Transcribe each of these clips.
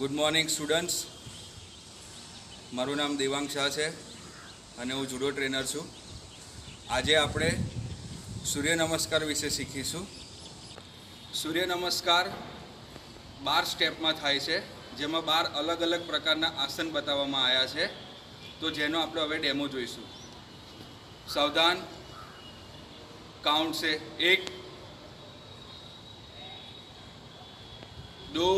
Good morning students. મારું નામ દેવાંગ શાહ છે અને હું જુડો ટ્રેનર છું. આજે આપણે સૂર્ય નમસ્કાર વિશે શીખીશું. સૂર્ય નમસ્કાર 12 સ્ટેપમાં થાય છે, જેમાં 12 અલગ અલગ પ્રકારના આસન બતાવવામાં આવ્યા છે. તો જેનો આપણે હવે ડેમો જોઈશું. સાવધાન, કાઉન્ટ છે 1 2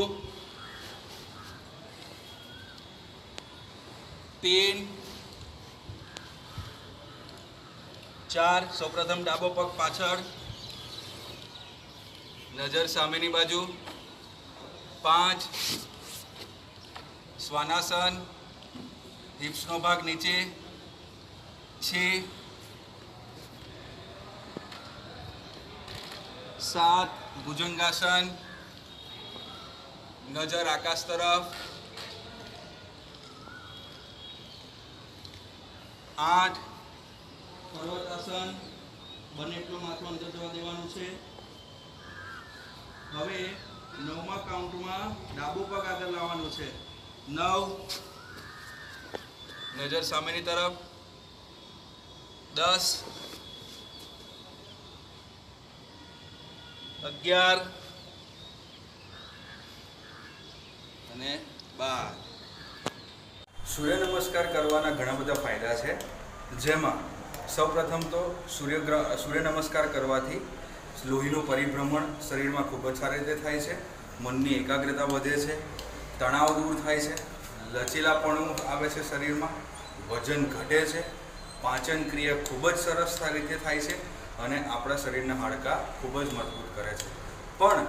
3 4. સૌપ્રથમ ડાબો પગ પાછળ, નજર સામેની બાજુ. 5 શ્વાનાસન, હિપ્સનો ભાગ નીચે. 6 7 ભુજંગાસન, નજર આકાશ તરફ. 8 પર્વતાસન, બંને એટલું માથું અંદર જવા દેવાનું છે. હવે 9મા કાઉન્ટમાં ડાબું પગ આગળ લાવવાનું છે. 9 નજર સામેની તરફ. 10 11 અને 12. સૂર્ય નમસ્કાર કરવાના ઘણા બધા ફાયદા છે, જેમાં સૌપ્રથમ તો સૂર્ય નમસ્કાર કરવાથી લોહીનું પરિભ્રમણ શરીરમાં ખૂબ જ સારી રીતે થાય છે. મનની એકાગ્રતા વધે છે, તણાવ દૂર થાય છે, લચીલાપણું આવે છે શરીરમાં, વજન ઘટે છે, પાચન ક્રિયા ખૂબ જ સરસ રીતે થાય છે અને આપણા શરીરના હાડકાં ખૂબ જ મજબૂત કરે છે. પણ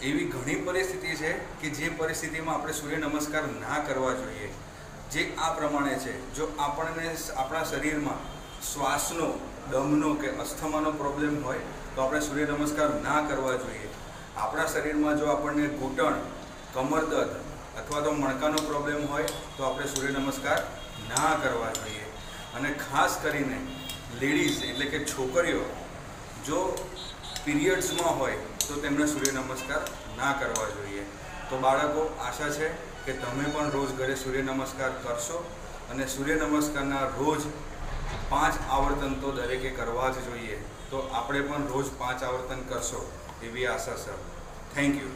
એવી ઘણી પરિસ્થિતિ છે કે જે પરિસ્થિતિમાં આપણે સૂર્ય નમસ્કાર ના કરવા જોઈએ, જે આ પ્રમાણે છે. જો આપણને આપણા શરીરમાં શ્વાસનો, દમનો કે અસ્થમાનો પ્રોબ્લેમ હોય તો આપણે સૂર્ય નમસ્કાર ના કરવા જોઈએ. આપણા શરીરમાં જો આપણને ઘૂંટણ, કમર દર્દ અથવા તો મણકાનો પ્રોબ્લેમ હોય તો આપણે સૂર્ય નમસ્કાર ના કરવા જોઈએ. અને ખાસ કરીને લેડીઝ એટલે કે છોકરીઓ જો પીરિયડ્સમાં હોય તો તેમને સૂર્ય નમસ્કાર ના કરવા જોઈએ. તો બાળકો, આશા છે કે તમે પણ રોજ ઘરે સૂર્ય નમસ્કાર કરશો અને સૂર્ય નમસ્કારના રોજ 5 આવર્તન તો દરેકે કરવા જ જોઈએ. તો આપણે પણ રોજ 5 આવર્તન કરશો એવી આશા છે. Thank you.